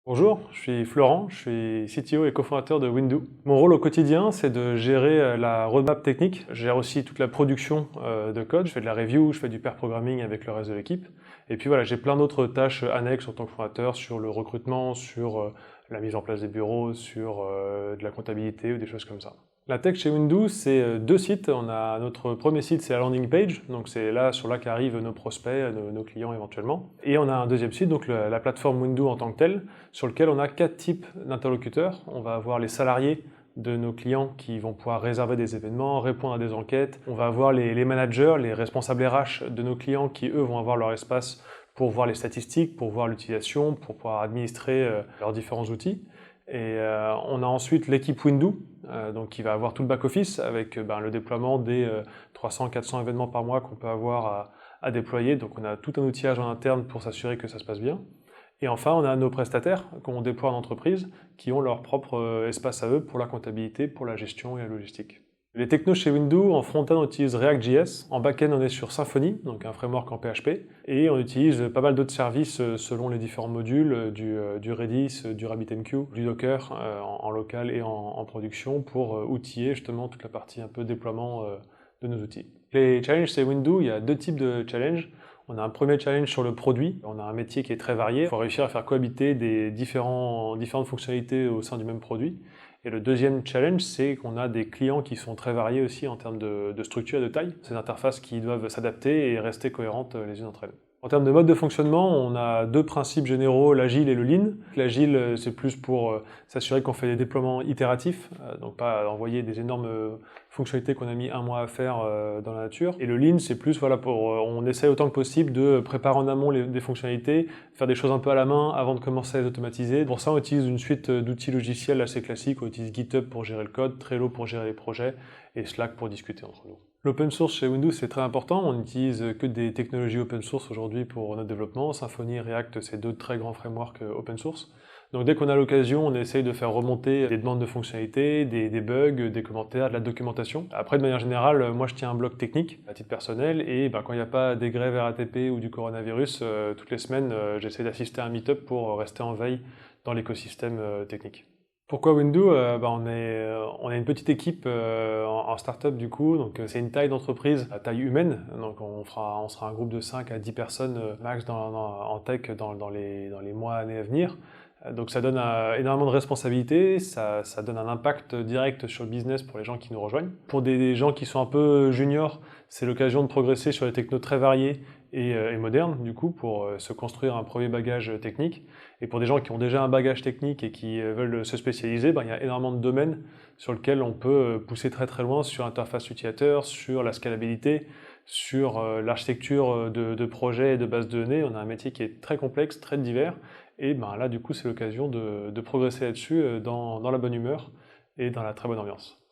Bonjour, je suis Florent, je suis CTO et cofondateur de Windoo. Mon rôle au quotidien, c'est de gérer la roadmap technique. Je gère aussi toute la production de code. Je fais de la review, je fais du pair programming avec le reste de l'équipe. Et puis voilà, j'ai plein d'autres tâches annexes en tant que fondateur sur le recrutement, sur la mise en place des bureaux, sur de la comptabilité ou des choses comme ça. La tech chez Windoo, c'est deux sites. On a notre premier site, c'est la landing page, donc c'est là sur là qu'arrivent nos prospects, nos clients éventuellement. Et on a un deuxième site, donc la plateforme Windoo en tant que telle, sur lequel on a 4 types d'interlocuteurs. On va avoir les salariés de nos clients qui vont pouvoir réserver des événements, répondre à des enquêtes. On va avoir les managers, les responsables RH de nos clients qui, eux, vont avoir leur espace pour voir les statistiques, pour voir l'utilisation, pour pouvoir administrer leurs différents outils. Et on a ensuite l'équipe Windoo, donc qui va avoir tout le back-office avec le déploiement des 300-400 événements par mois qu'on peut avoir à déployer. Donc on a tout un outillage en interne pour s'assurer que ça se passe bien. Et enfin, on a nos prestataires qu'on déploie en entreprise qui ont leur propre espace à eux pour la comptabilité, pour la gestion et la logistique. Les technos chez Windoo, en front-end, on utilise React.js. En back-end, on est sur Symfony, donc un framework en PHP. Et on utilise pas mal d'autres services selon les différents modules, du Redis, du RabbitMQ, du Docker en local et en production pour outiller justement toute la partie un peu déploiement de nos outils. Les challenges chez Windoo, il y a deux types de challenges. On a un premier challenge sur le produit. On a un métier qui est très varié. Il faut réussir à faire cohabiter des différentes fonctionnalités au sein du même produit. Et le deuxième challenge, c'est qu'on a des clients qui sont très variés aussi en termes de structure et de taille. Ces interfaces qui doivent s'adapter et rester cohérentes les unes entre elles. En termes de mode de fonctionnement, on a deux principes généraux, l'agile et le lean. L'agile, c'est plus pour s'assurer qu'on fait des déploiements itératifs, donc pas envoyer des énormes fonctionnalités qu'on a mis un mois à faire dans la nature. Et le lean, c'est plus voilà, on essaie autant que possible de préparer en amont des fonctionnalités, faire des choses un peu à la main avant de commencer à les automatiser. Pour ça, on utilise une suite d'outils logiciels assez classiques. On utilise GitHub pour gérer le code, Trello pour gérer les projets et Slack pour discuter entre nous. L'open source chez Windoo, c'est très important. On n'utilise que des technologies open source aujourd'hui pour notre développement. Symfony et React, c'est deux très grands frameworks open source. Donc dès qu'on a l'occasion, on essaye de faire remonter des demandes de fonctionnalités, des bugs, des commentaires, de la documentation. Après, de manière générale, moi je tiens un blog technique à titre personnel et quand il n'y a pas des grèves RATP ou du coronavirus, toutes les semaines, j'essaie d'assister à un meet-up pour rester en veille dans l'écosystème technique. Pourquoi Windoo? On est une petite équipe en start-up du coup, donc c'est une taille d'entreprise à taille humaine, donc on sera un groupe de 5 à 10 personnes max en tech dans les mois, années à venir. Donc ça donne énormément de responsabilités, ça donne un impact direct sur le business pour les gens qui nous rejoignent. Pour des gens qui sont un peu juniors, c'est l'occasion de progresser sur des technos très variés et modernes, du coup, pour se construire un premier bagage technique. Et pour des gens qui ont déjà un bagage technique et qui veulent se spécialiser, il y a énormément de domaines sur lesquels on peut pousser très très loin sur l'interface utilisateur, sur la scalabilité, sur l'architecture de projets et de bases de données. On a un métier qui est très complexe, très divers. Et là, du coup, c'est l'occasion de progresser là-dessus dans la bonne humeur et dans la très bonne ambiance.